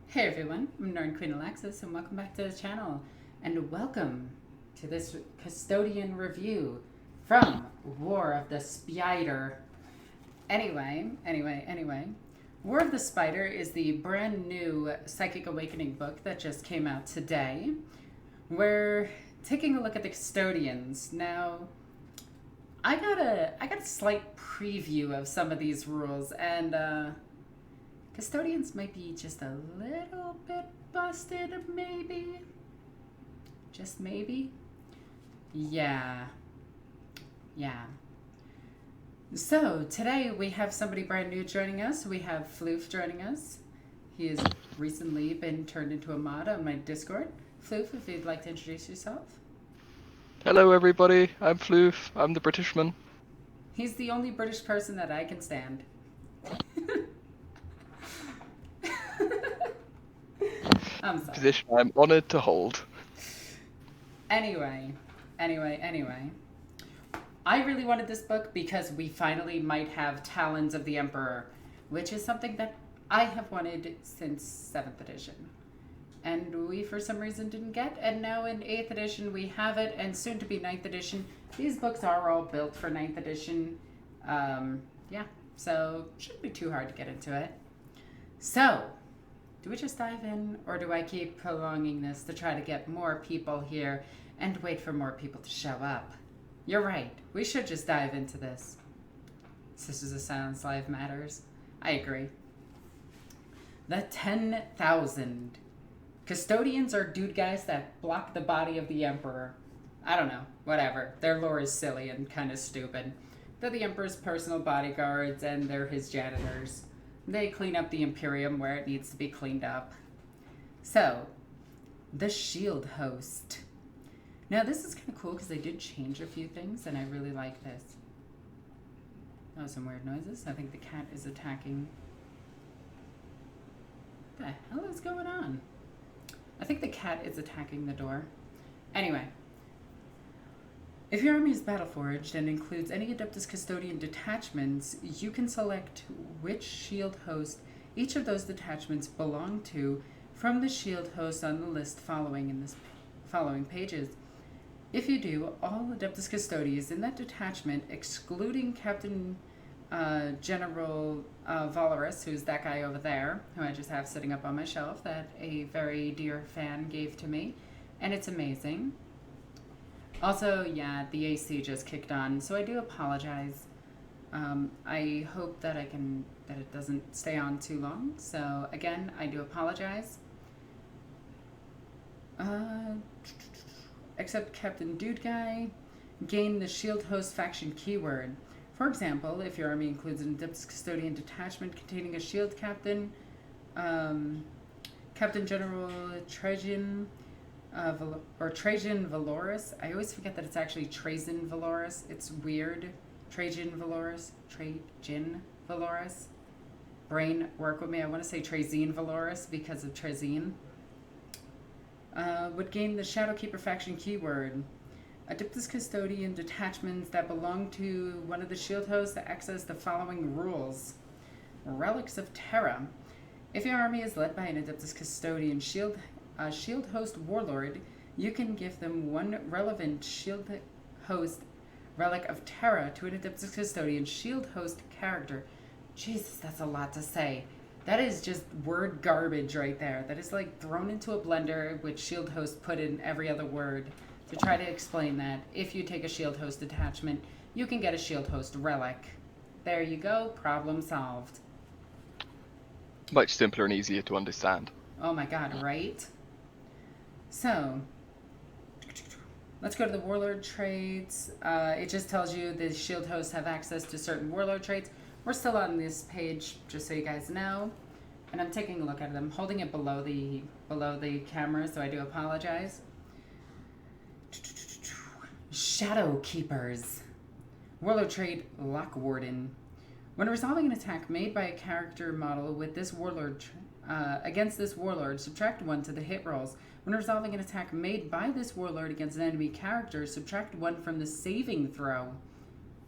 Hey everyone, I'm NornQueenAlexis and welcome back to the channel and welcome to this Custodian review from War of the Spider. Anyway, War of the Spider is the brand new Psychic Awakening book that just came out today. We're taking a look at the Custodians. Now, I got a slight preview of some of these rules, and Custodians might be just a little bit busted, maybe. Just maybe. Yeah. So, today we have somebody brand new joining us. We have Floof joining us. He has recently been turned into a mod on my Discord. Floof, if you'd like to introduce yourself. Hello everybody, I'm Floof, I'm the Britishman. He's the only British person that I can stand. I'm sorry. Position I'm honoured to hold. Anyway. I really wanted this book because we finally might have Talons of the Emperor, which is something that I have wanted since 7th edition. And we, for some reason, didn't get. And now in 8th edition, we have it, and soon to be 9th edition. These books are all built for 9th edition. Yeah, so shouldn't be too hard to get into it. So, do we just dive in, or do I keep prolonging this to try to get more people here and wait for more people to show up? You're right, we should just dive into this. Sisters of Silence Live matters. I agree. The 10,000. Custodians are dude guys that block the body of the Emperor. I don't know, whatever. Their lore is silly and kind of stupid. They're the Emperor's personal bodyguards and they're his janitors. They clean up the Imperium where it needs to be cleaned up. So, the Shield Host. Now, this is kind of cool because they did change a few things, and I really like this. Oh, some weird noises. I think the cat is attacking. What the hell is going on? I think the cat is attacking the door. Anyway. If your army is battle-forged and includes any Adeptus Custodian detachments, you can select which shield host each of those detachments belong to from the shield host on the list following in this following pages. If you do, all Adeptus Custodians in that detachment, excluding Captain General Valorous, who's that guy over there, who I just have sitting up on my shelf, that a very dear fan gave to me, and it's amazing. Also, yeah, the AC just kicked on, so I do apologize. I hope that it doesn't stay on too long. So again, I do apologize. Except Captain Dude Guy, gain the Shield Host faction keyword. For example, if your army includes an Adeptus Custodian detachment containing a Shield Captain, Captain General Trajan, or Trajan Valorous. I always forget that it's actually Trajan Valorous. It's weird. Trajan Valorous. Brain, work with me. I want to say Trazine Valorous because of Trazine. Would gain the Shadowkeeper faction keyword. Adeptus Custodian detachments that belong to one of the shield hosts that access the following rules. Relics of Terra. If your army is led by an Adeptus Custodian shield host warlord, you can give them one relevant shield host relic of Terra to an Adeptus Custodian shield host character. Jesus, that's a lot to say. That is just word garbage right there. That is like thrown into a blender with shield host put in every other word to try to explain that. If you take a shield host attachment, you can get a shield host relic. There you go, problem solved. Much simpler and easier to understand. Oh my god, right? So, let's go to the warlord traits. It just tells you the shield hosts have access to certain warlord traits. We're still on this page, just so you guys know. And I'm taking a look at it. I'm holding it below the camera, so I do apologize. Shadow Keepers. Warlord trait, Lock Warden. When resolving an attack made by a character model with this warlord against this warlord, subtract 1 to the hit rolls. When resolving an attack made by this warlord against an enemy character, subtract 1 from the saving throw,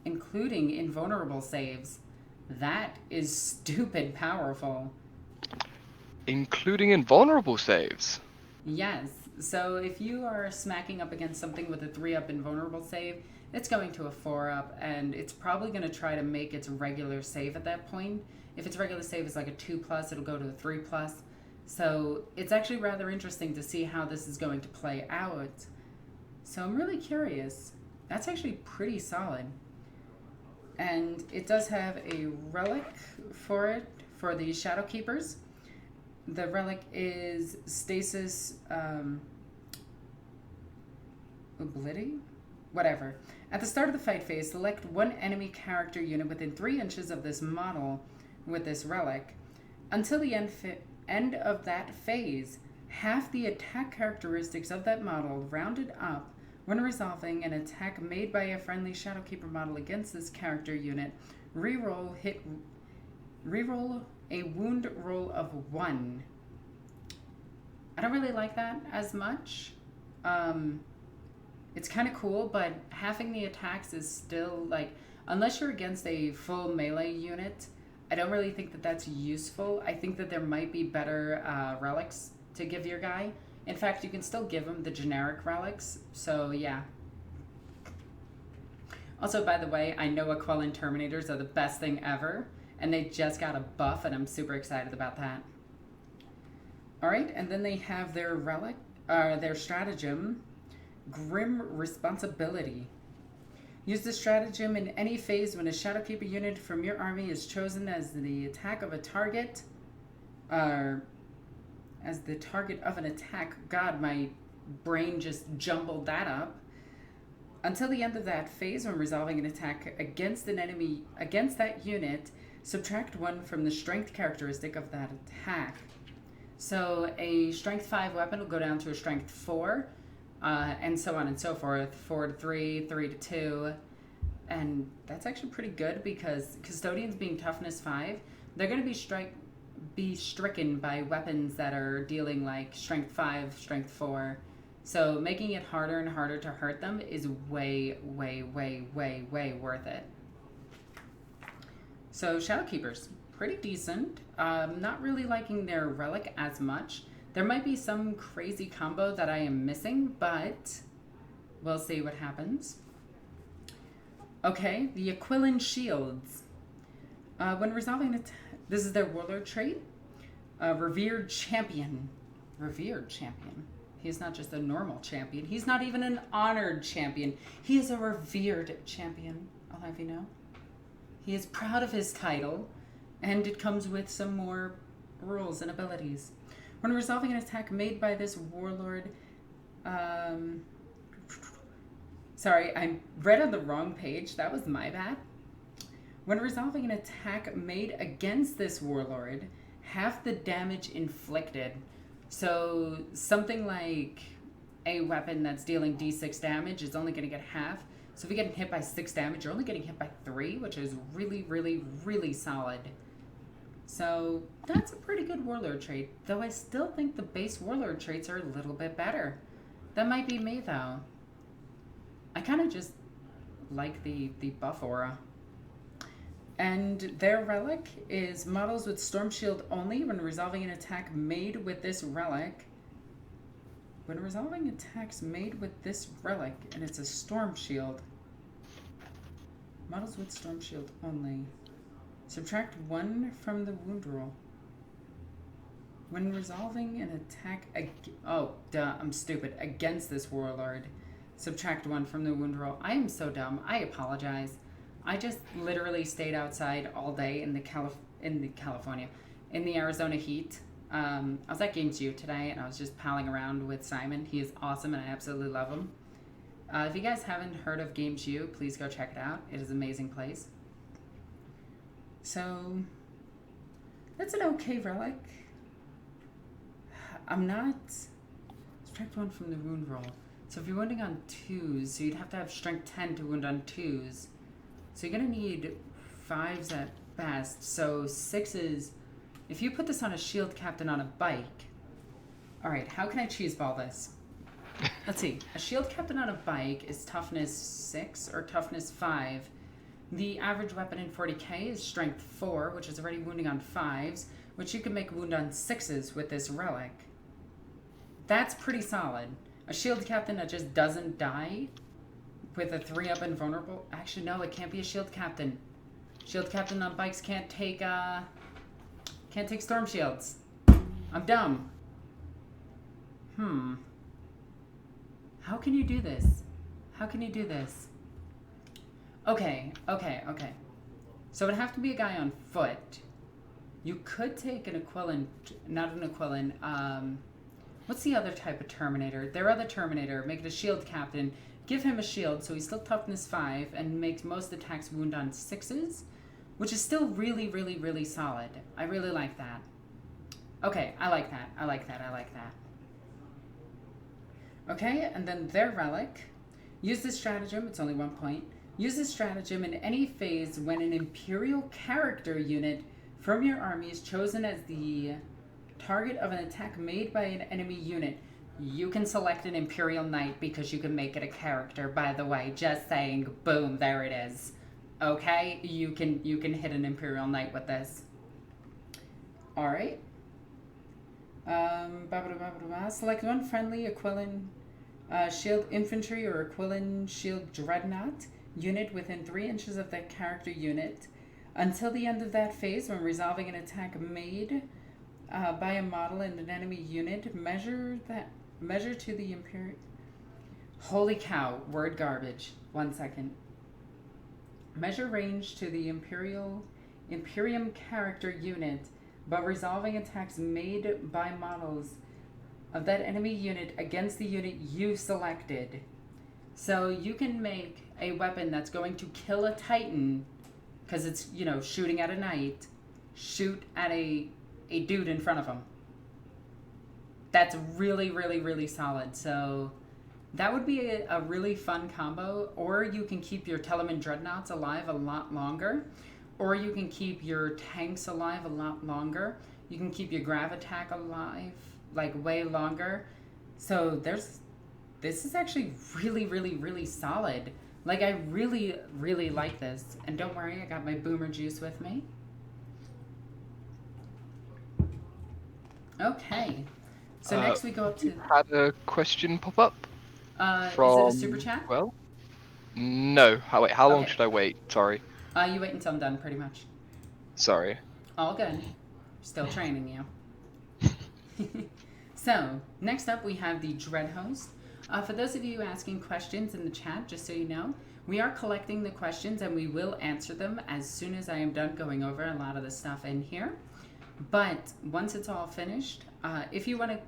including invulnerable saves. That is stupid powerful. Including invulnerable saves. Yes. So if you are smacking up against something with a 3-up invulnerable save, it's going to a 4-up, and it's probably going to try to make its regular save at that point. If its regular save is like a 2+, it'll go to a 3+. So it's actually rather interesting to see how this is going to play out. So I'm really curious. That's actually pretty solid. And it does have a relic for it, for the Shadow Keepers. The relic is Stasis Oblivion? Whatever. At the start of the fight phase, select one enemy character unit within 3 inches of this model with this relic. Until the end of that phase, half the attack characteristics of that model rounded up when resolving an attack made by a friendly Shadowkeeper model against this character unit. Reroll a wound roll of 1. I don't really like that as much. It's kind of cool, but halving the attacks is still like, unless you're against a full melee unit, I don't really think that that's useful. I think that there might be better relics to give your guy. In fact, you can still give him the generic relics, so yeah. Also, by the way, I know Aquilan Terminators are the best thing ever, and they just got a buff, and I'm super excited about that. Alright, and then they have their relic, their stratagem, Grim Responsibility. Use the stratagem in any phase when a Shadowkeeper unit from your army is chosen as the attack of a target, as the target of an attack. God, my brain just jumbled that up. Until the end of that phase, when resolving an attack against an enemy, against that unit, subtract 1 from the strength characteristic of that attack. So a strength 5 weapon will go down to a strength 4, and so on and so forth. 4 to 3, 3 to 2. And that's actually pretty good because Custodians being toughness 5, they're going to be stricken by weapons that are dealing like strength 5, strength 4. So making it harder and harder to hurt them is way, way, way, way, way worth it. So Shadowkeepers, pretty decent. Not really liking their relic as much. There might be some crazy combo that I am missing, but we'll see what happens. Okay, the Aquilan Shields. When resolving it, this is their warlord trait. Revered Champion. Revered Champion. He's not just a normal champion. He's not even an honored champion. He is a revered champion, I'll have you know. He is proud of his title, and it comes with some more rules and abilities. When resolving an attack made by this warlord... Sorry, I read on the wrong page. That was my bad. When resolving an attack made against this warlord, half the damage inflicted. So something like a weapon that's dealing d6 damage is only going to get half. So if you're getting hit by 6 damage, you're only getting hit by 3, which is really, really, really solid. So that's a pretty good warlord trait, though I still think the base warlord traits are a little bit better. That might be me, though. I kind of just like the buff aura. And their relic is models with Storm Shield only when resolving an attack made with this relic. When resolving attacks made with this relic, and it's a Storm Shield. Models with Storm Shield only. Subtract 1 from the wound roll. When resolving an attack... Oh, duh, I'm stupid. Against this warlord. Subtract 1 from the wound roll. I am so dumb. I apologize. I just literally stayed outside all day in the Arizona heat. I was at Games U today, and I was just palling around with Simon. He is awesome, and I absolutely love him. If you guys haven't heard of Games U, please go check it out. It is an amazing place. So, that's an okay relic. I'm not... Subtract 1 from the wound roll. So if you're wounding on 2s, so you'd have to have strength 10 to wound on 2s. So you're going to need 5s at best. So 6s... If you put this on a shield captain on a bike... Alright, how can I cheeseball this? Let's see. A shield captain on a bike is toughness 6 or toughness 5. The average weapon in 40k is strength 4, which is already wounding on 5s. which you can make wound on 6s with this relic. That's pretty solid. A shield captain that just doesn't die with a 3-up invulnerable. Actually, no, it can't be a shield captain. Shield captain on bikes can't take storm shields. I'm dumb. How can you do this? How can you do this? Okay. So it would have to be a guy on foot. You could take an Aquilan, not an Aquilan, what's the other type of Terminator? Their other Terminator, make it a shield captain, give him a shield so he's still toughness 5 and makes most attacks wound on 6s, which is still really, really, really solid. I really like that. Okay, I like that. Okay, and then their relic. Use this stratagem, it's only 1 point. Use this stratagem in any phase when an Imperial character unit from your army is chosen as the target of an attack made by an enemy unit. You can select an Imperial Knight because you can make it a character, by the way. Just saying, boom, there it is. Okay, you can hit an Imperial Knight with this. Alright. Select one friendly Aquilan shield infantry or Aquilan shield dreadnought unit within 3 inches of that character unit until the end of that phase. When resolving an attack made by a model in an enemy unit, measure to the Imperial. Holy cow, word garbage. 1 second. Measure range to the Imperium character unit, but resolving attacks made by models of that enemy unit against the unit you selected. So you can make a weapon that's going to kill a Titan, because it's, shooting at a knight, shoot at a dude in front of him. That's really, really, really solid. So that would be a really fun combo. Or you can keep your Telemann Dreadnoughts alive a lot longer. Or you can keep your tanks alive a lot longer. You can keep your grav attack alive, like, way longer. So this is actually really, really, really solid. Like, I really, really like this. And don't worry, I got my boomer juice with me. Okay. So next we go up to... Had a question pop up? From... Is it a super chat? Well, no. How long should I wait? Sorry. You wait until I'm done, pretty much. Sorry. All good. Still training you. So, next up we have the Dread Host. For those of you asking questions in the chat, just so you know, we are collecting the questions and we will answer them as soon as I am done going over a lot of the stuff in here. But once it's all finished, if you want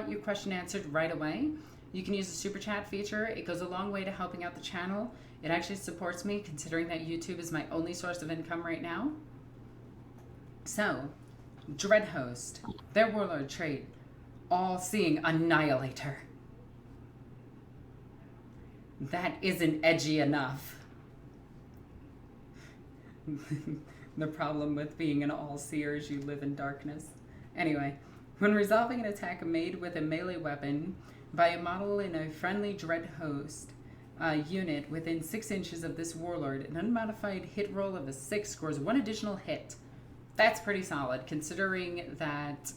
your question answered right away, you can use the super chat feature. It goes a long way to helping out the channel. It actually supports me, considering that YouTube is my only source of income right now. So, Dread Host, their warlord trait, all-seeing annihilator. That isn't edgy enough. The problem with being an all-seer is you live in darkness. Anyway, when resolving an attack made with a melee weapon by a model in a friendly Dread Host unit within 6 inches of this warlord, an unmodified hit roll of a 6 scores 1 additional hit. That's pretty solid, considering that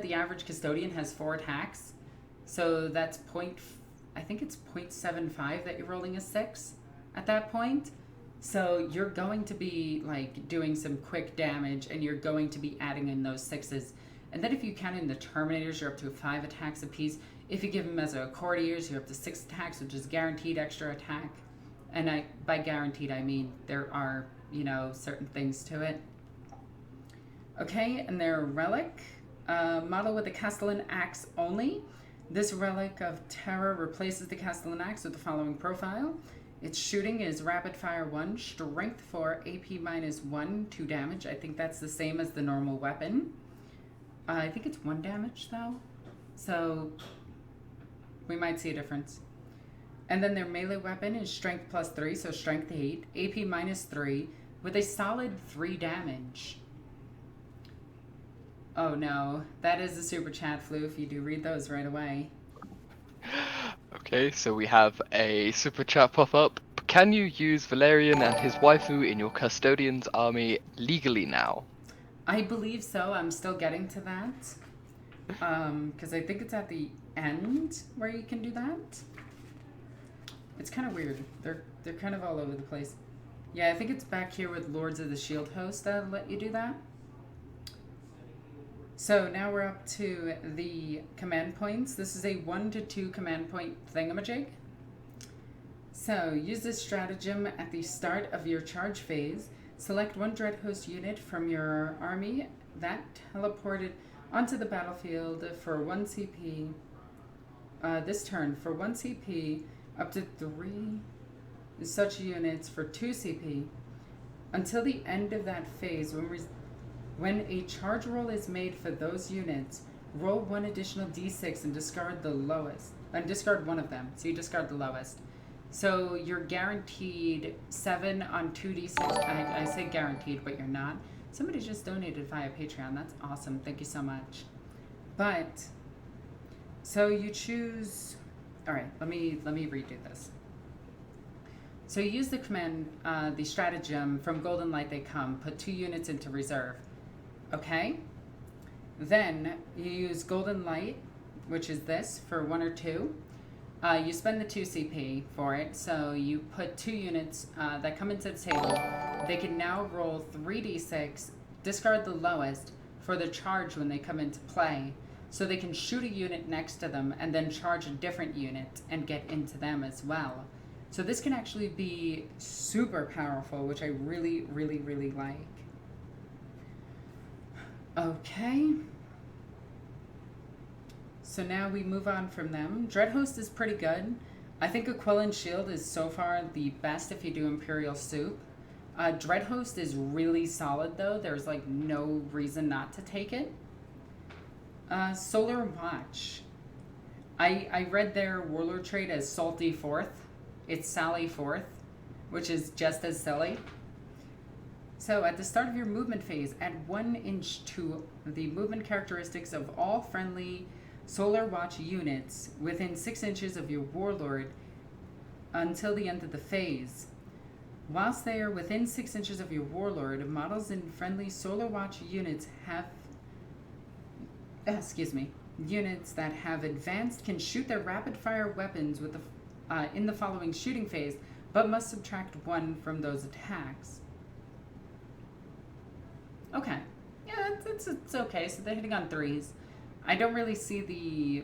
the average Custodian has 4 attacks. So that's I think it's 0.75 that you're rolling a 6 at that point. So you're going to be like doing some quick damage, and you're going to be adding in those 6s. And then if you count in the Terminators, you're up to 5 attacks apiece. If you give them as a courtiers, you're up to 6 attacks, which is guaranteed extra attack. And by guaranteed, I mean there are, certain things to it. Okay, and their relic, model with the Castellan Axe only. This relic of terror replaces the Castellan Axe with the following profile. Its shooting is rapid fire 1, strength 4, AP -1, 2 damage. I think that's the same as the normal weapon. I think it's 1 damage though. So we might see a difference. And then their melee weapon is strength +3, so strength 8, AP -3, with a solid 3 damage. Oh no, that is a super chat, Floof. You do read those right away. Okay, so we have a super chat pop up. can you use Valerian and his waifu in your Custodians army legally now? I believe so. I'm still getting to that. Because I think it's at the end where you can do that. It's kind of weird. They're kind of all over the place. Yeah, I think it's back here with Lords of the Shield Host that let you do that. So now we're up to the command points. This is a 1 to 2 command point thingamajig. So use this stratagem at the start of your charge phase. Select one Dread Host unit from your army that teleported onto the battlefield for 1 CP. This turn for 1 CP, up to 3 such units for 2 CP. Until the end of that phase, when a charge roll is made for those units, roll 1 additional d6 and discard the lowest. And discard one of them, so you discard the lowest. So you're guaranteed 7 on 2d6. I say guaranteed, but you're not. Somebody just donated via Patreon. That's awesome. Thank you so much. But, so you choose... Alright, let me redo this. So you use the command, the stratagem, from Golden Light they come, put 2 units into reserve. Okay? Then you use Golden Light, which is this, for 1 or 2. You spend the 2 CP for it, so you put 2 units that come into the table. They can now roll 3d6, discard the lowest for the charge when they come into play. So they can shoot a unit next to them and then charge a different unit and get into them as well. So this can actually be super powerful, which I really, really, really like. Okay. So now we move on from them. Dreadhost is pretty good. I think Aquilan Shield is so far the best if you do Imperial Soup. Dreadhost is really solid though. There's like no reason not to take it. Solar Watch. I read their Warlord trait as Salty Fourth. It's Sally Fourth, which is just as silly. So at the start of your movement phase, add 1 inch to the movement characteristics of all friendly Solar Watch units within 6 inches of your Warlord until the end of the phase. Whilst they are within 6 inches of your Warlord, models in friendly Solar Watch units have... units that have advanced can shoot their rapid-fire weapons with in the following shooting phase, but must subtract 1 from those attacks. Okay. Yeah, it's okay. So they're hitting on 3s. I don't really see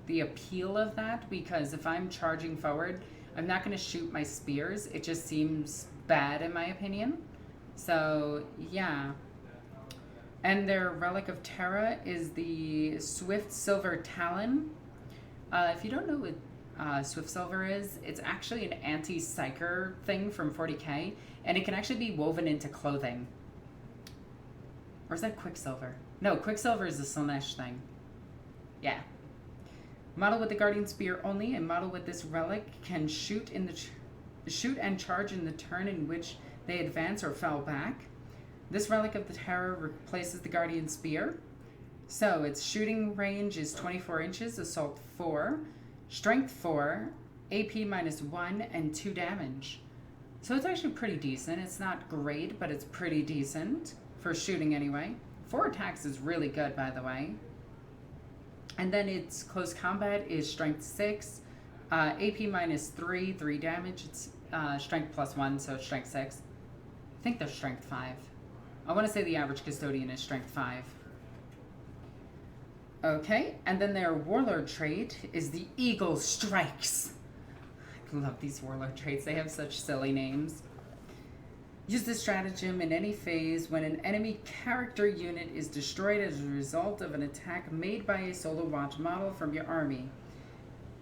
the appeal of that, because if I'm charging forward, I'm not going to shoot my spears. It just seems bad in my opinion. So, yeah. And their Relic of Terra is the Swift Silver Talon. If you don't know what Swift Silver is, it's actually an anti-psyker thing from 40k, and it can actually be woven into clothing. Or is that Quicksilver? No, Quicksilver is the Slaanesh thing. Yeah. Model with the Guardian Spear only, and model with this relic can shoot and charge in the turn in which they advance or fell back. This Relic of the Terror replaces the Guardian Spear. So its shooting range is 24 inches, assault 4, strength 4, AP -1, and 2 damage. So it's actually pretty decent. It's not great, but it's pretty decent for shooting anyway. 4 attacks is really good, by the way. And then its close combat is strength 6, AP -3, 3 damage. It's strength +1, so it's strength 6. I think they're strength 5. I want to say the average Custodian is strength 5. Okay, and then their Warlord trait is the Eagle Strikes. I love these Warlord traits. They have such silly names. Use this stratagem in any phase when an enemy character unit is destroyed as a result of an attack made by a Solar Watch model from your army.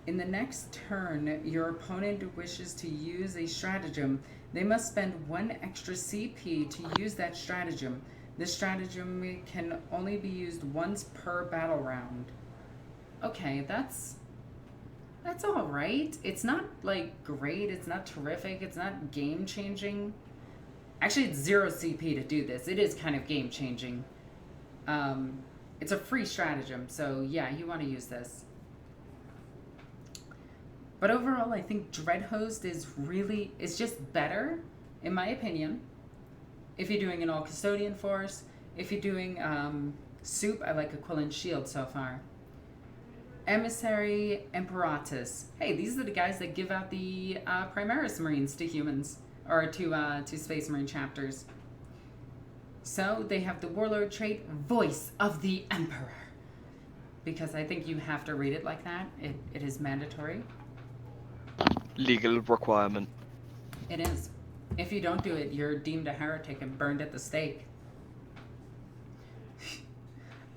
In the next turn, your opponent wishes to use a stratagem. They must spend 1 extra CP to use that stratagem. This stratagem can only be used once per battle round. Okay, that's all right. It's not, like, great. It's not terrific. It's not game-changing. Actually, it's 0 CP to do this. It is kind of game-changing. It's a free stratagem, so yeah, you want to use this. But overall, I think Dreadhost is just better, in my opinion. If you're doing an all custodian force, if you're doing soup, I like Aquilan shield so far. Emissary, imperatus. Hey, these are the guys that give out the Primaris Marines to humans, or to Space Marine chapters. So they have the Warlord trait, Voice of the Emperor. Because I think you have to read it like that. It is mandatory. Legal requirement. It is. If you don't do it, you're deemed a heretic and burned at the stake.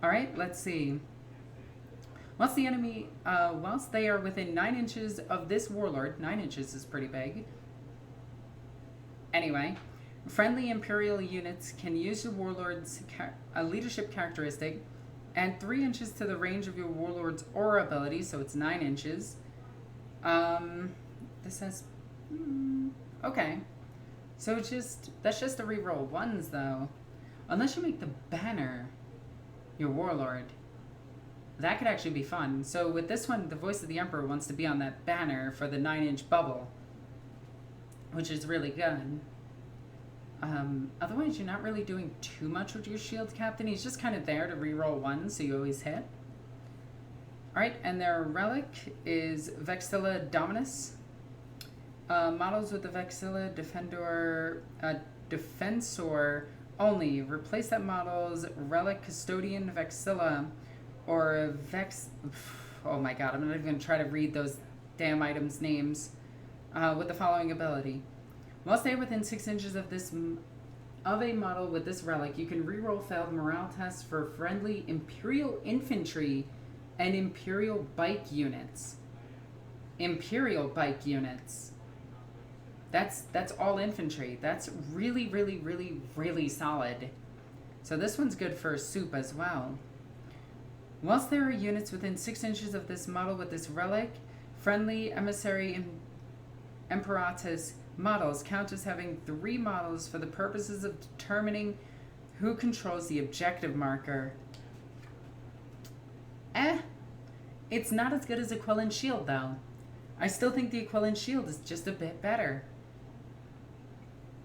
Alright, let's see. Once the enemy, whilst they are within 9 inches of this warlord, 9 inches is pretty big. Anyway, friendly Imperial units can use your warlord's leadership characteristic and 3 inches to the range of your warlord's aura ability, so it's 9 inches. This says, okay. So that's just a reroll ones though. Unless you make the banner your warlord. That could actually be fun. So with this one, the Voice of the Emperor wants to be on that banner for the 9-inch bubble, which is really good. Otherwise, you're not really doing too much with your shield captain. He's just kind of there to reroll ones, so you always hit. Alright, and their relic is Vexilla Dominus. Models with the Vexilla Defensor only. Replace that model's relic Custodian Vexilla or Vex... Oh my god, I'm not even going to try to read those damn items' names. With the following ability. While stay within 6 inches of a model with this relic, you can reroll failed morale tests for friendly Imperial infantry and Imperial bike units. Imperial bike units. That's all infantry. That's really, really, really, really solid. So this one's good for soup as well. Whilst there are units within 6 inches of this model with this relic, friendly Emissary Imperatus models count as having 3 models for the purposes of determining who controls the objective marker. It's not as good as Aquilan shield though. I still think the Aquilan shield is just a bit better.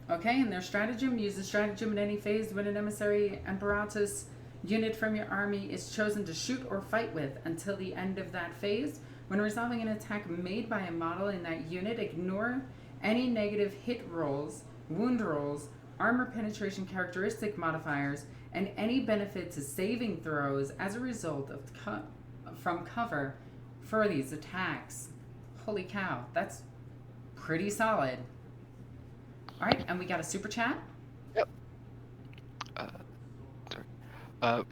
Okay, and their stratagem, use the stratagem in any phase when an Emissary Imperatus unit from your army is chosen to shoot or fight with until the end of that phase. When resolving an attack made by a model in that unit, ignore any negative hit rolls, wound rolls, armor penetration characteristic modifiers, and any benefit to saving throws as a result of from cover for these attacks. Holy cow, that's pretty solid. Alright, and we got a super chat? Yep.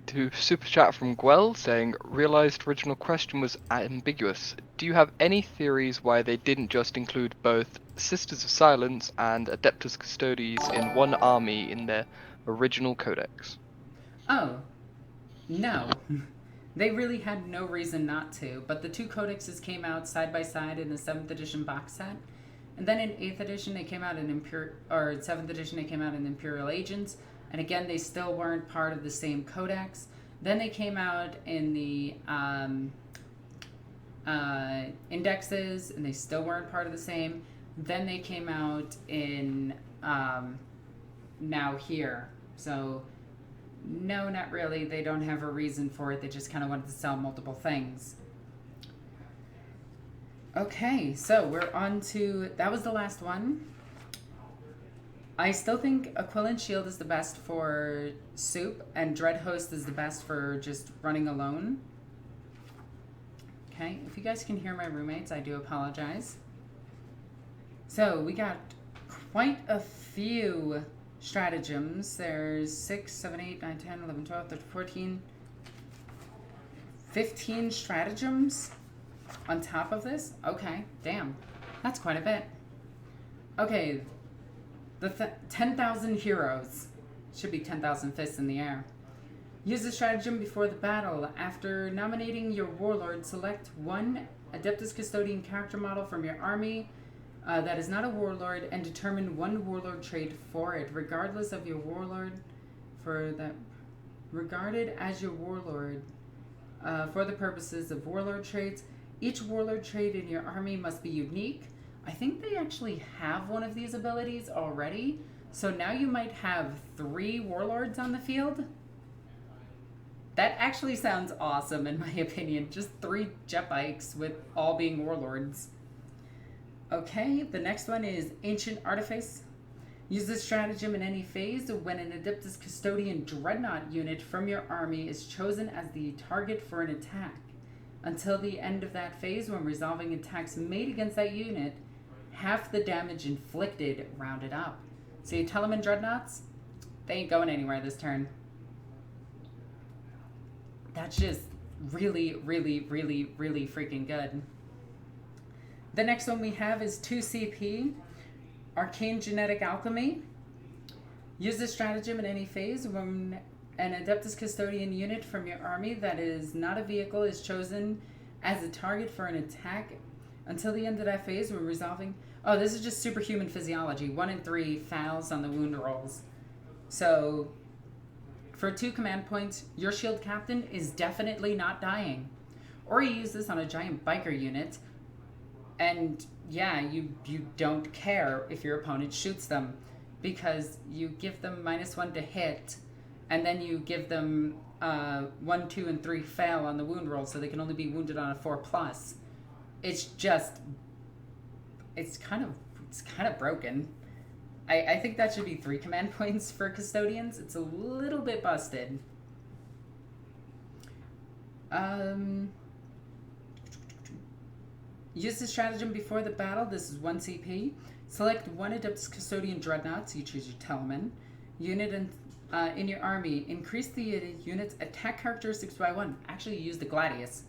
To super chat from Gwell saying, realized original question was ambiguous. Do you have any theories why they didn't just include both Sisters of Silence and Adeptus Custodians in one army in their original codex? Oh, no. They really had no reason not to, but the 2 codexes came out side by side in the 7th edition box set. And then in 8th edition, they came out in 7th edition, they came out in Imperial Agents. And again, they still weren't part of the same codex. Then they came out in the indexes, and they still weren't part of the same. Then they came out in now here. So, no, not really. They don't have a reason for it. They just kind of wanted to sell multiple things. Okay, so we're on to... That was the last one. I still think Aquilan Shield is the best for soup, and Dreadhost is the best for just running alone. Okay, if you guys can hear my roommates, I do apologize. So, we got quite a few stratagems. There's 6, 7, 8, 9, 10, 11, 12, 13, 14, 15 stratagems on top of this. Okay, damn. That's quite a bit. Okay, the 10,000 heroes. Should be 10,000 fists in the air. Use the stratagem before the battle. After nominating your warlord, select one Adeptus Custodian character model from your army that is not a warlord and determine one warlord trait for it, regardless of your warlord regarded as your warlord for the purposes of warlord traits. Each warlord trait in your army must be unique. I think they actually have one of these abilities already. So now you might have 3 warlords on the field. That actually sounds awesome in my opinion. Just 3 jet bikes with all being warlords. Okay, the next one is Ancient Artifice. Use this stratagem in any phase when an Adeptus Custodian Dreadnought unit from your army is chosen as the target for an attack. Until the end of that phase, when resolving attacks made against that unit, half the damage inflicted rounded up. So you tell them in Dreadnoughts, they ain't going anywhere this turn. That's just really, really, really, really freaking good. The next one we have is 2 CP, Arcane Genetic Alchemy. Use this stratagem in any phase when an Adeptus Custodian unit from your army that is not a vehicle is chosen as a target for an attack. Until the end of that phase, when resolving... Oh, this is just superhuman physiology. 1 in 3 fails on the wound rolls. So, for 2 command points, your shield captain is definitely not dying. Or you use this on a giant biker unit, and yeah, you don't care if your opponent shoots them, because you give them -1 to hit, and then you give them 1, 2, and 3 fail on the wound roll, so they can only be wounded on a 4+. It's just, it's kind of broken. I think that should be 3 command points for Custodians. It's a little bit busted. Use the stratagem before the battle. This is 1 CP. Select 1 Adeptus Custodian Dreadnought. You choose your Telemann unit in your army. Increase the unit's attack characteristics by 1. Actually, use the Gladius.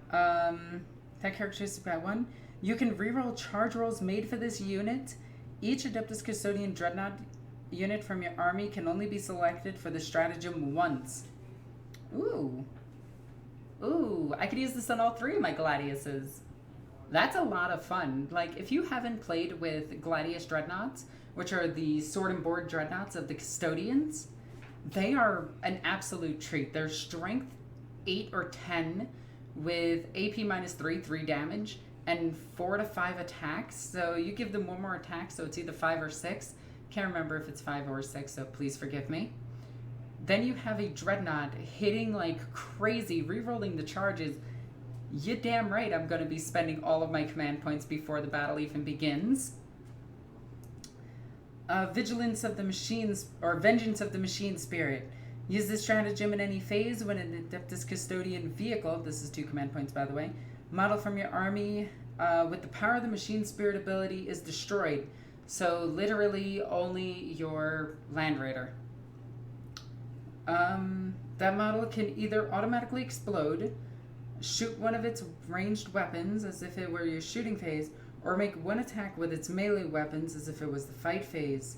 Attack characteristics by 1. You can reroll charge rolls made for this unit. Each Adeptus Custodian Dreadnought unit from your army can only be selected for the stratagem once. Ooh. Ooh, I could use this on all 3 of my Gladiuses. That's a lot of fun. Like, if you haven't played with Gladius Dreadnoughts, which are the sword and board Dreadnoughts of the Custodians, they are an absolute treat. They're strength 8 or 10 with AP -3, 3 damage, and 4 to 5 attacks. So you give them 1 more attack, so it's either 5 or 6. Can't remember if it's 5 or 6, so please forgive me. Then you have a Dreadnought hitting like crazy, rerolling the charges. You damn right I'm going to be spending all of my command points before the battle even begins. Vigilance of the Machines, or Vengeance of the Machine Spirit. Use this stratagem in any phase when an Adeptus Custodian vehicle, this is 2 command points by the way, model from your army with the power of the Machine Spirit ability is destroyed. So literally only your Land Raider. That model can either automatically explode, shoot one of its ranged weapons as if it were your shooting phase, or make 1 attack with its melee weapons as if it was the fight phase.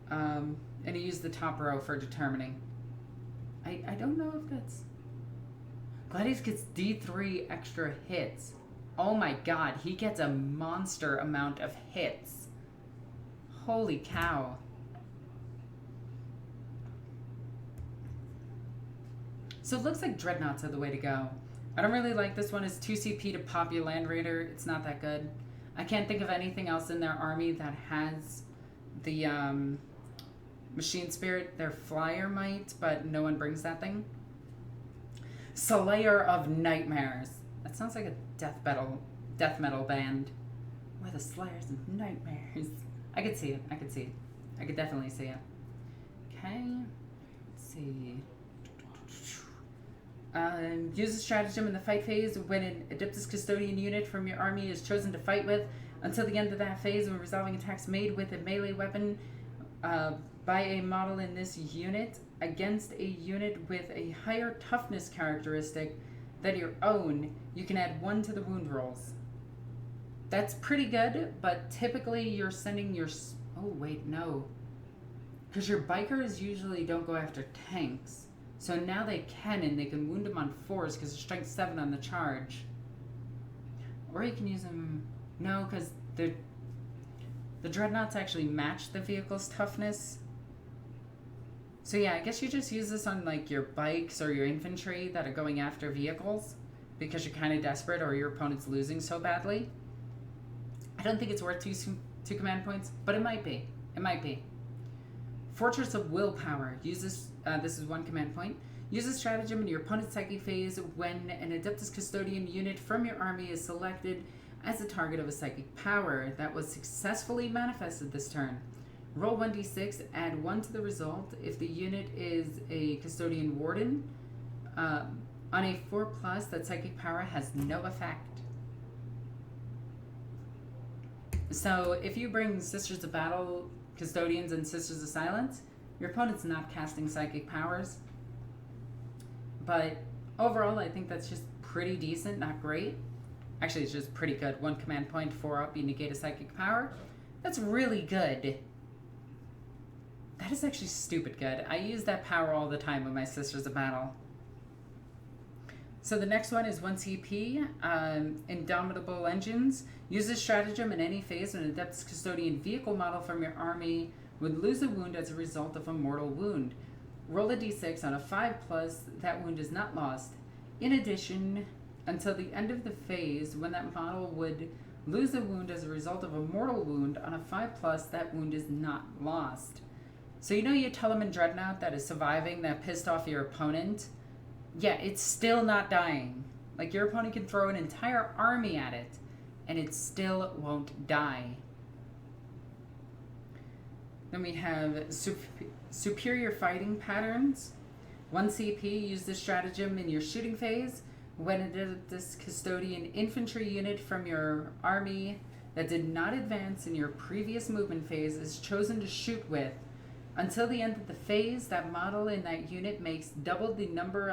And you use the top row for determining. I don't know if that's... Gladius gets D3 extra hits. Oh my god, he gets a monster amount of hits. Holy cow. So it looks like Dreadnoughts are the way to go. I don't really like this one. It's 2 CP to pop your Land Raider. It's not that good. I can't think of anything else in their army that has the Machine Spirit. Their Flyer might, but no one brings that thing. Slayer of Nightmares. That sounds like a death metal band. We're the Slayers of Nightmares. I could see it. I could see it. I could definitely see it. Okay. Let's see. Use the stratagem in the fight phase when an Adeptus Custodian unit from your army is chosen to fight with. Until the end of that phase, when resolving attacks made with a melee weapon by a model in this unit against a unit with a higher toughness characteristic than your own, you can add 1 to the wound rolls. That's pretty good, but typically you're sending your... Oh, wait, no. Because your bikers usually don't go after tanks. So now they can, and they can wound them on 4s because they're strength 7 on the charge. Or you can use them... No, because the Dreadnoughts actually match the vehicle's toughness. So yeah, I guess you just use this on like your bikes or your infantry that are going after vehicles. because you're kind of desperate or your opponent's losing so badly. I don't think it's worth two command points, but it might be. It might be. Fortress of Willpower. Uses this is 1 command point. Use a stratagem in your opponent's psychic phase when an Adeptus Custodian unit from your army is selected as the target of a psychic power that was successfully manifested this turn. Roll 1d6, add 1 to the result if the unit is a Custodian Warden. On a 4+, that psychic power has no effect. So if you bring Sisters of Battle, Custodians, and Sisters of Silence, your opponent's not casting psychic powers. But overall, I think that's just pretty decent, not great. Actually, it's just pretty good. 1 command point, 4 up, you negate a psychic power. That's really good. That is actually stupid good. I use that power all the time with my Sisters of Battle. So the next one is 1 CP, Indomitable Engines. Use this stratagem in any phase when an Adeptus Custodian vehicle model from your army would lose a wound as a result of a mortal wound. Roll a d6 on a 5+, that wound is not lost. In addition, until the end of the phase, when that model would lose a wound as a result of a mortal wound on a 5+, that wound is not lost. So you know your Telemann Dreadnought that is surviving, that pissed off your opponent? Yeah, it's still not dying. Like, your opponent can throw an entire army at it, and it still won't die. Then we have Superior Fighting Patterns. 1 CP, use this stratagem in your shooting phase. When this Custodian infantry unit from your army that did not advance in your previous movement phase is chosen to shoot with, until the end of the phase, that model in that unit makes double the number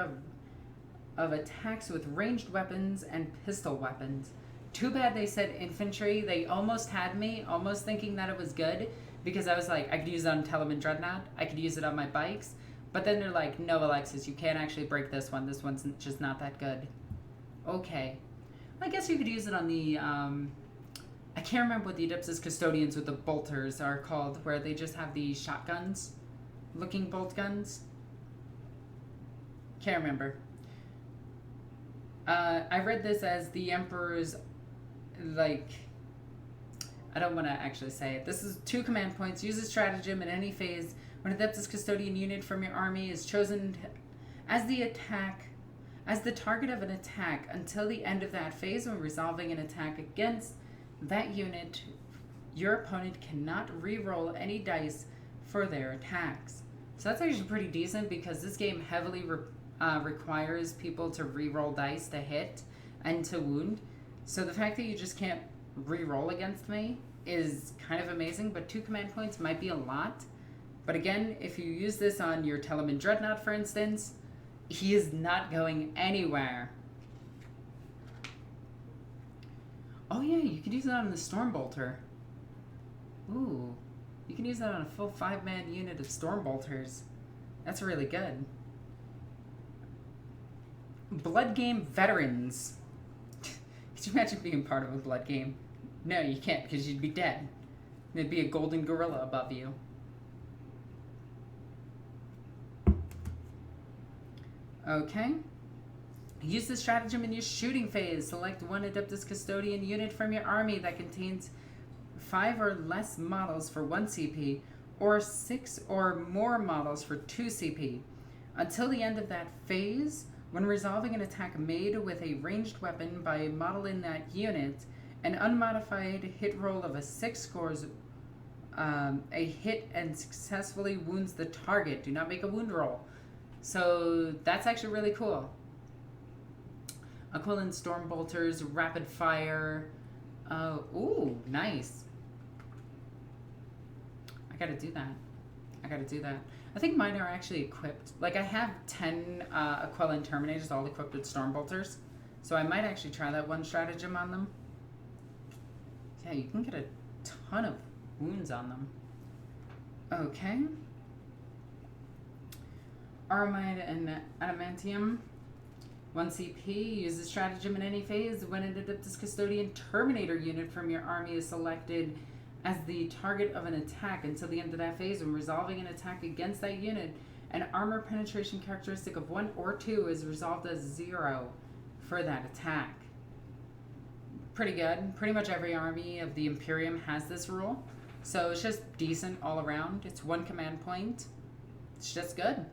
of attacks with ranged weapons and pistol weapons. Too bad they said infantry. They almost had me, almost thinking that it was good, because I was like, I could use it on Telemann Dreadnought, I could use it on my bikes, but then they're like, no, Alexis, you can't actually break this one. This one's just not that good. Okay. I guess you could use it on the, I can't remember what the Adeptus Custodians with the bolters are called, where they just have the shotguns, looking bolt guns. Can't remember. I read this as the Emperor's, like, I don't want to actually say it. This is 2 command points. Use a stratagem in any phase when an Adeptus Custodian unit from your army is chosen as the target of an attack until the end of that phase. When resolving an attack against that unit, your opponent cannot re-roll any dice for their attacks. So that's actually pretty decent, because this game heavily requires people to re-roll dice to hit and to wound. So the fact that you just can't re-roll against me is kind of amazing, but 2 command points might be a lot. But again, if you use this on your Telemann Dreadnought, for instance, he is not going anywhere. Oh yeah, you could use it on the Stormbolter. Ooh, you can use that on a full 5-man unit of Stormbolters. That's really good. Blood Game Veterans. Could you imagine being part of a blood game? No, you can't, because you'd be dead. There'd be a golden gorilla above you. Okay. Use this stratagem in your shooting phase. Select 1 Adeptus Custodian unit from your army that contains 5 or less models for 1 CP, or 6 or more models for 2 CP. Until the end of that phase, when resolving an attack made with a ranged weapon by a model in that unit, an unmodified hit roll of a 6 scores a hit and successfully wounds the target. Do not make a wound roll. So that's actually really cool. Aquilan Stormbolters, Rapid Fire. Ooh, nice. I gotta do that. I think mine are actually equipped. Like, I have 10 Aquilan Terminators all equipped with Stormbolters. So I might actually try that one stratagem on them. Yeah, you can get a ton of wounds on them. Okay. Aramide and Adamantium. 1 CP. Use the stratagem in any phase when an Adeptus Custodian Terminator unit from your army is selected as the target of an attack until the end of that phase. When resolving an attack against that unit, an armor penetration characteristic of 1 or 2 is resolved as 0 for that attack. Pretty good. Pretty much every army of the Imperium has this rule. So it's just decent all around. It's 1 command point. It's just good.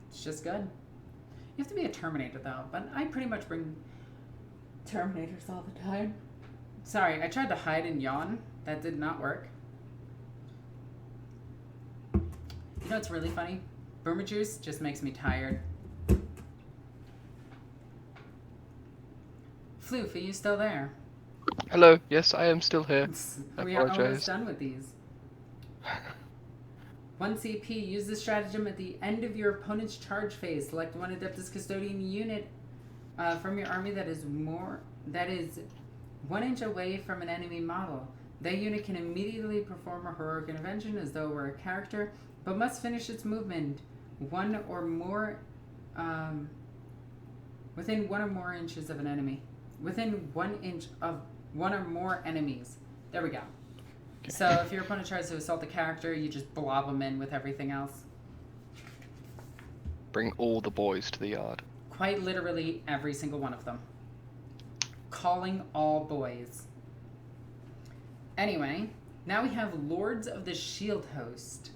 It's just good. You have to be a Terminator though, but I pretty much bring Terminators all the time. Sorry, I tried to hide and yawn. That did not work. You know what's really funny? Boomer juice just makes me tired. Floof, are you still there? Hello, yes, I am still here. We are almost done with these. 1 CP, use the stratagem at the end of your opponent's charge phase. Select 1 Adeptus Custodian unit from your army that is 1 inch away from an enemy model. That unit can immediately perform a heroic intervention as though it were a character, but must finish its movement within 1 or more inches of an enemy. Within 1 inch of 1 or more enemies. There we go. Okay. So if your opponent tries to assault the character, you just blob them in with everything else. Bring all the boys to the yard. Quite literally every single one of them. Calling all boys. Anyway, now we have Lords of the Shield Host.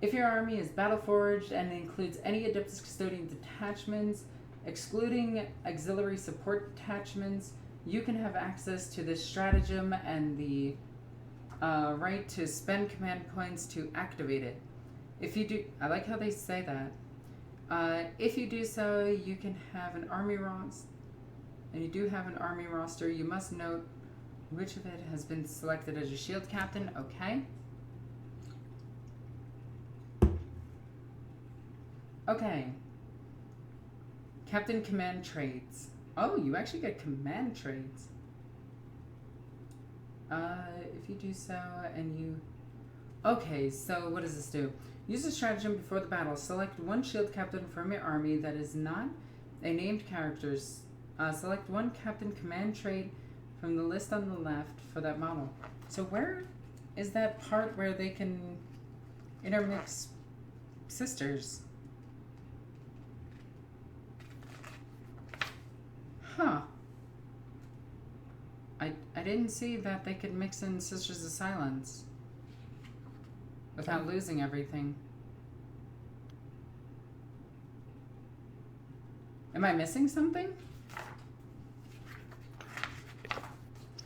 If your army is battle-forged and includes any Adeptus Custodian detachments, excluding auxiliary support detachments, you can have access to this stratagem and the right to spend command points to activate it. If you do, I like how they say that. If you do so, you can have an army roster, and you do have an army roster. You must note which of it has been selected as your shield captain. Okay. Okay. Captain command traits. Oh, you actually get command traits. If you do so and you... Okay, so what does this do? Use the stratagem before the battle. Select 1 shield captain from your army that is not a named character. Select 1 captain command trait from the list on the left for that model. So where is that part where they can intermix sisters? Huh. I didn't see that they could mix in Sisters of Silence without losing everything. Am I missing something?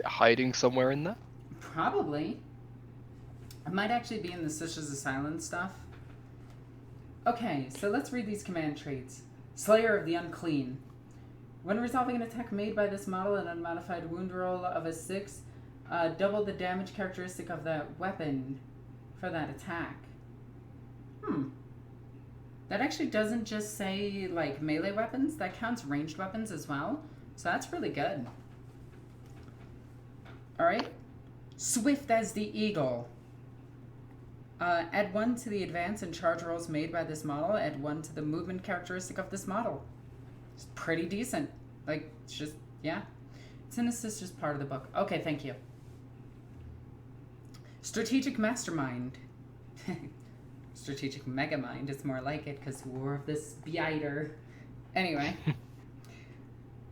Hiding somewhere in there? Probably. It might actually be in the Sisters of Silence stuff. Okay, so let's read these command traits. Slayer of the Unclean. When resolving an attack made by this model, an unmodified wound roll of a 6, double the damage characteristic of that weapon for that attack. That actually doesn't just say, like, melee weapons. That counts ranged weapons as well. So that's really good. Alright. Swift as the Eagle. Add 1 to the advance and charge rolls made by this model. Add 1 to the movement characteristic of this model. It's pretty decent. Like, it's just, yeah. It's in the sister's part of the book. Okay, thank you. Strategic Mastermind. Strategic Megamind is more like it, because War of the Spider. Anyway.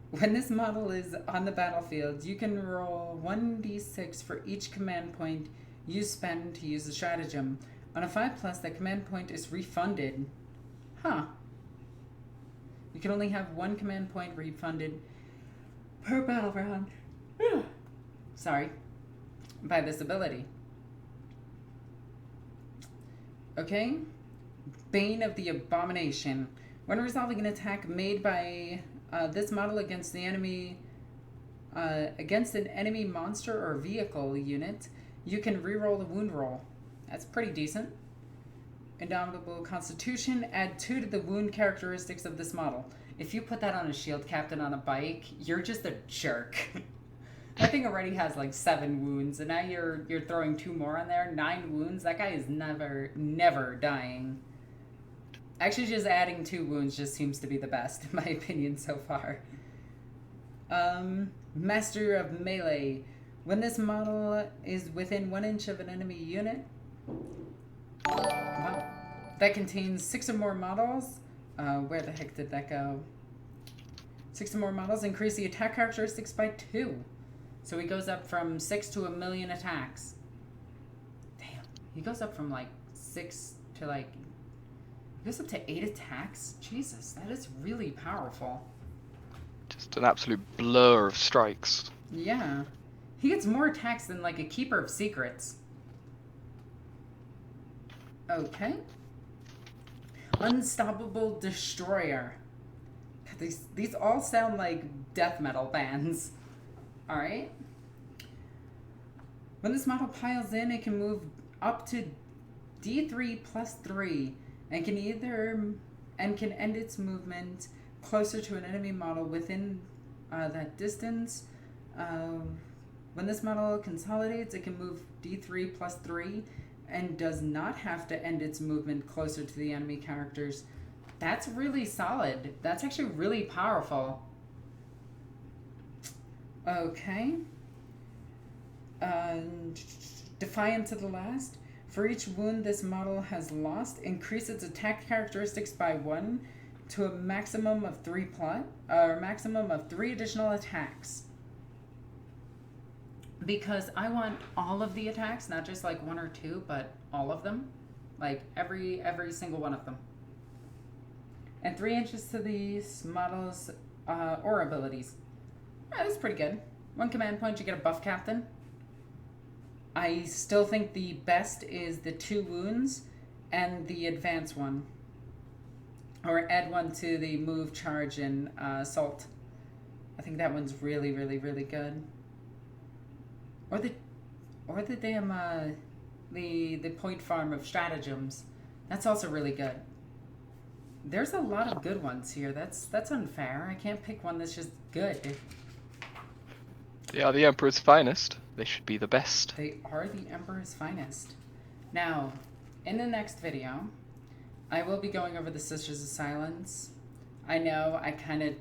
When this model is on the battlefield, you can roll 1d6 for each command point you spend to use the stratagem. On a 5+, that command point is refunded. Huh. You can only have 1 command point refunded per battle round. Sorry. By this ability. Okay. Bane of the Abomination. When resolving an attack made by this model against the enemy, against an enemy monster or vehicle unit, you can reroll the wound roll. That's pretty decent. Indomitable Constitution, add 2 to the wound characteristics of this model. If you put that on a shield captain on a bike, you're just a jerk. That thing already has like 7 wounds, and now you're throwing 2 more on there. 9 wounds. That guy is never dying. Actually, just adding 2 wounds just seems to be the best, in my opinion, so far. Master of Melee. When this model is within 1 inch of an enemy unit, that contains 6 or more models. Where the heck did that go? 6 or more models increase the attack characteristics by 2. So he goes up from 6 to 1,000,000 attacks. Damn. He goes up from like 6 to like... He goes up to 8 attacks? Jesus, that is really powerful. Just an absolute blur of strikes. Yeah. He gets more attacks than like a Keeper of Secrets. Okay. Unstoppable Destroyer. These all sound like death metal bands. Alright. When this model piles in, it can move up to D3 plus 3 and can end its movement closer to an enemy model within that distance. When this model consolidates, it can move D3 plus 3 and does not have to end its movement closer to the enemy characters. That's really solid. That's actually really powerful. Okay. Defiant to the last. For each wound this model has lost, increase its attack characteristics by 1 to a maximum of 3 additional attacks. Because I want all of the attacks, not just like 1 or 2, but all of them. Like every single one of them. And 3 inches to these models' aura abilities. Yeah, that's pretty good. 1 command point, you get a buff captain. I still think the best is the 2 wounds and the advance one. Or add 1 to the move, charge, and assault. I think that one's really, really, really good. Or the damn the point farm of stratagems. That's also really good. There's a lot of good ones here. That's unfair. I can't pick one that's just good. They are the Emperor's finest. They should be the best. They are the Emperor's finest. Now, in the next video, I will be going over the Sisters of Silence. I know I kind of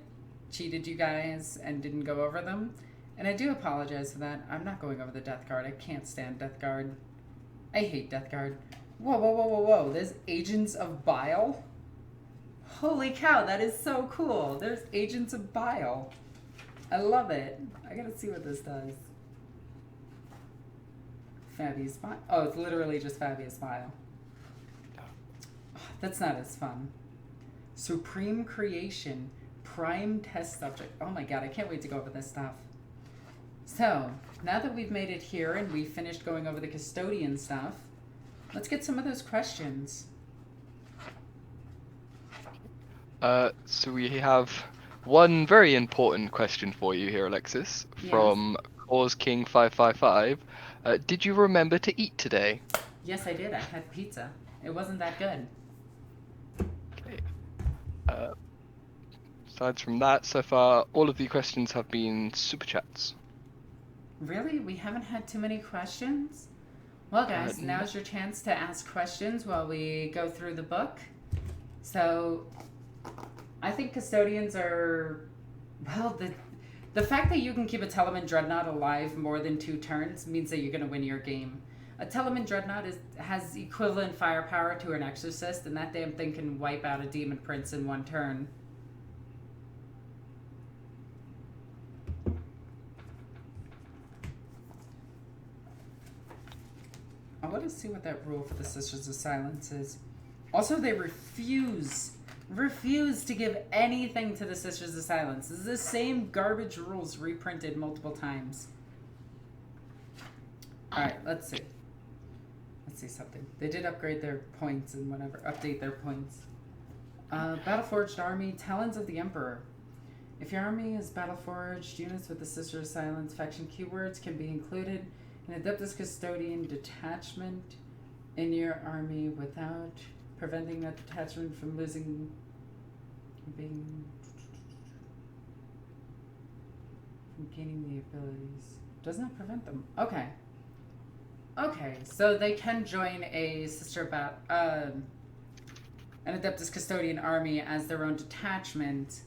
cheated you guys and didn't go over them. And I do apologize for that. I'm not going over the Death Guard. I can't stand Death Guard. I hate Death Guard. Whoa, whoa, whoa, whoa, whoa. There's Agents of Bile? Holy cow, that is so cool. There's Agents of Bile. I love it. I gotta see what this does. Fabius Bile. Oh, it's literally just Fabius Bile. Oh, that's not as fun. Supreme Creation. Prime Test Subject. Oh my god, I can't wait to go over this stuff. So, now that we've made it here and we've finished going over the Custodian stuff, let's get some of those questions. So we have one very important question for you here, Alexis, from Cause King 555. Did you remember to eat today? Yes, I did. I had pizza. It wasn't that good. Okay. Aside from that, so far, all of the questions have been super chats. Really? We haven't had too many questions? Well, guys, now's your chance to ask questions while we go through the book. So, I think Custodians are... Well, the fact that you can keep a Telemann Dreadnought alive more than 2 turns means that you're going to win your game. A Telemann Dreadnought has equivalent firepower to an Exorcist, and that damn thing can wipe out a Demon Prince in 1 turn. I want to see what that rule for the Sisters of Silence is. Also, they refuse to give anything to the Sisters of Silence. This is the same garbage rules reprinted multiple times. Alright, let's see. Let's see something. They did upgrade their points and whatever. Update their points. Battleforged Army, Talons of the Emperor. If your army is Battleforged, units with the Sisters of Silence faction keywords can be included an Adeptus Custodian detachment in your army without preventing that detachment from losing from gaining the abilities. Does not prevent them. Okay. Okay, so they can join a an Adeptus Custodian army as their own detachment,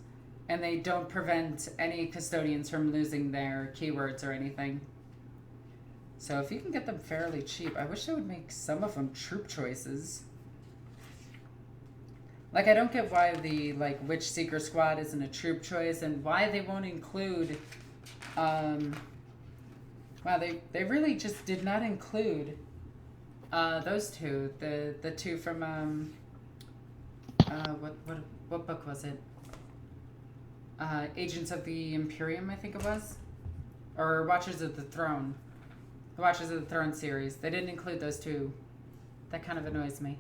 and they don't prevent any Custodians from losing their keywords or anything. So if you can get them fairly cheap, I wish they would make some of them troop choices. Like, I don't get why the, like, which Seeker Squad isn't a troop choice, and why they won't include, wow, they really just did not include, those two. The two from, what book was it? Agents of the Imperium, I think it was? Or Watchers of the Throne. The Watchers of the Throne series. They didn't include those two. That kind of annoys me.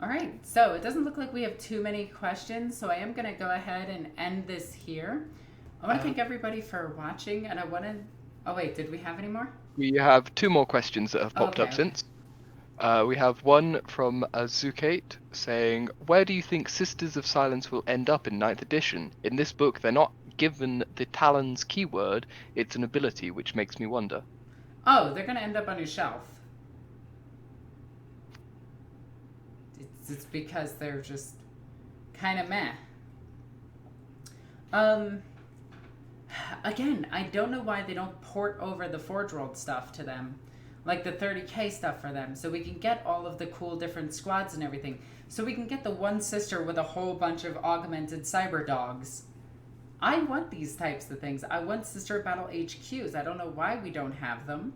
All right, so it doesn't look like we have too many questions, so I am going to go ahead and end this here. I want to thank everybody for watching, and I want to... Oh, wait, did we have any more? We have 2 more questions that have popped up Okay. since. We have one from Azukate saying, where do you think Sisters of Silence will end up in 9th edition? In this book, they're not given the Talons keyword, it's an ability, which makes me wonder. Oh, they're going to end up on your shelf. It's because they're just kind of meh. Again, I don't know why they don't port over the Forge World stuff to them. Like the 30k stuff for them, so we can get all of the cool different squads and everything. So we can get the one sister with a whole bunch of augmented cyber dogs. I want these types of things. I want Sister Battle HQs. I don't know why we don't have them.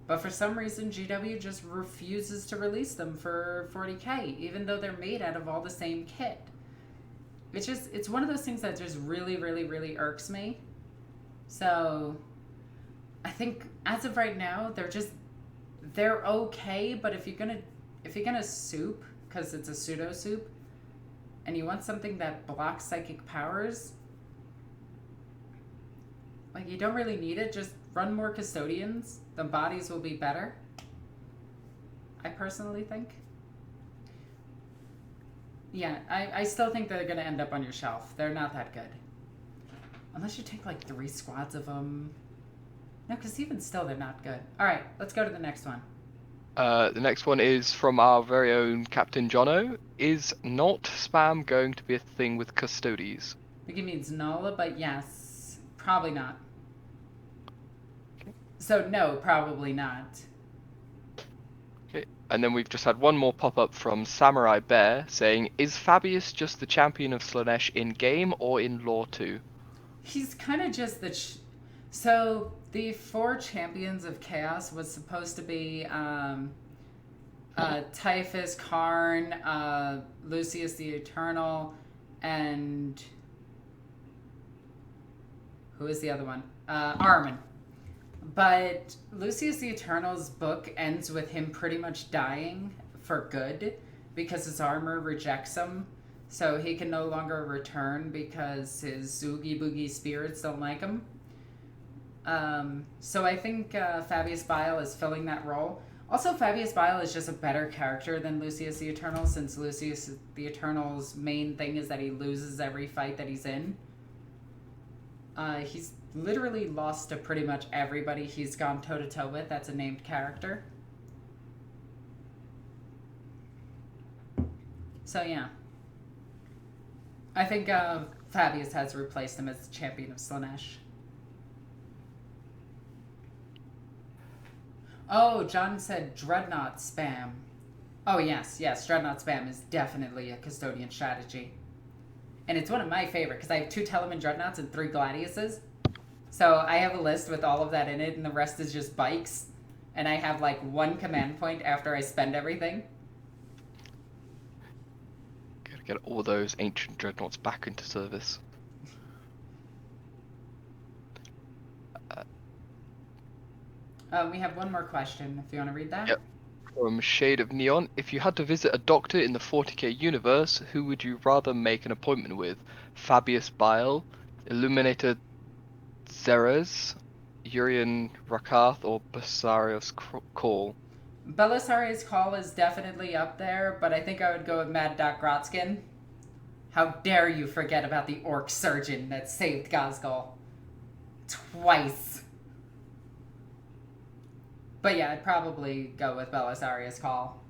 But for some reason, GW just refuses to release them for 40k, even though they're made out of all the same kit. It's one of those things that just really, really, really irks me. So I think as of right now, they're okay, but if you're gonna soup, because it's a pseudo soup, and you want something that blocks psychic powers, like, you don't really need it. Just run more Custodians. The bodies will be better, I personally think. Yeah, I still think they're gonna end up on your shelf. They're not that good, unless you take like 3 squads of them. No, because even still, they're not good. All right, let's go to the next one. The next one is from our very own Captain Jono. Is not spam going to be a thing with Custodians? I think it means Nala, but yes, probably not. So no, probably not. Okay. And then we've just had one more pop up from Samurai Bear saying, is Fabius just the champion of Slaanesh in game or in lore too? He's kind of just the... So the 4 champions of chaos was supposed to be Typhus, Karn, Lucius the Eternal, and who is the other one? Armin. But Lucius the Eternal's book ends with him pretty much dying for good because his armor rejects him. So he can no longer return because his Zoogie Boogie spirits don't like him. So I think Fabius Bile is filling that role. Also, Fabius Bile is just a better character than Lucius the Eternal, since Lucius the Eternal's main thing is that he loses every fight that he's in. He's literally lost to pretty much everybody he's gone toe-to-toe with that's a named character. So yeah. I think Fabius has replaced him as champion of Slaanesh. Oh, John said Dreadnought spam. Oh, yes, Dreadnought spam is definitely a Custodian strategy. And it's one of my favorite, because I have 2 Telemann Dreadnoughts and 3 Gladiuses. So I have a list with all of that in it, and the rest is just bikes. And I have like 1 command point after I spend everything. Gotta get all those ancient dreadnoughts back into service. We have one more question, if you want to read that. Yep. From Shade of Neon, if you had to visit a doctor in the 40k universe, who would you rather make an appointment with? Fabius Bile, Illuminator Xerez, Urian Rakath, or Belisarius Call? Belisarius Call is definitely up there, but I think I would go with Mad Doc Grotskin. How dare you forget about the orc surgeon that saved Gazgul twice. But yeah, I'd probably go with Belisarius Call.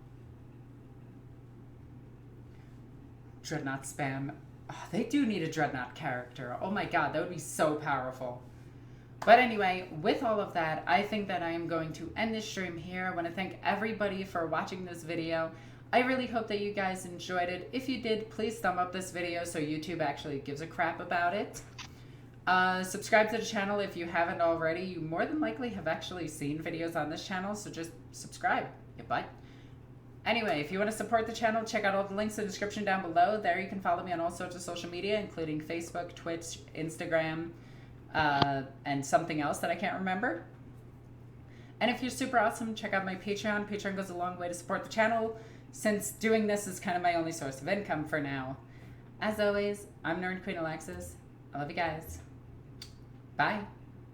Dreadnought spam. Oh, they do need a Dreadnought character. Oh my god, that would be so powerful. But But anyway, with all of that, I think that I am going to end this stream here. I want to thank everybody for watching this video. I really hope that you guys enjoyed it. If you did, please thumb up this video so YouTube actually gives a crap about it. Subscribe to the channel if you haven't already. You more than likely have actually seen videos on this channel, so just subscribe, you butt. Anyway, if you want to support the channel, check out all the links in the description down below. There you can follow me on all sorts of social media, including Facebook, Twitch, Instagram, and something else that I can't remember. And if you're super awesome, check out my Patreon. Patreon goes a long way to support the channel, since doing this is kind of my only source of income for now. As always, I'm NornQueenAlexis. I love you guys. Bye.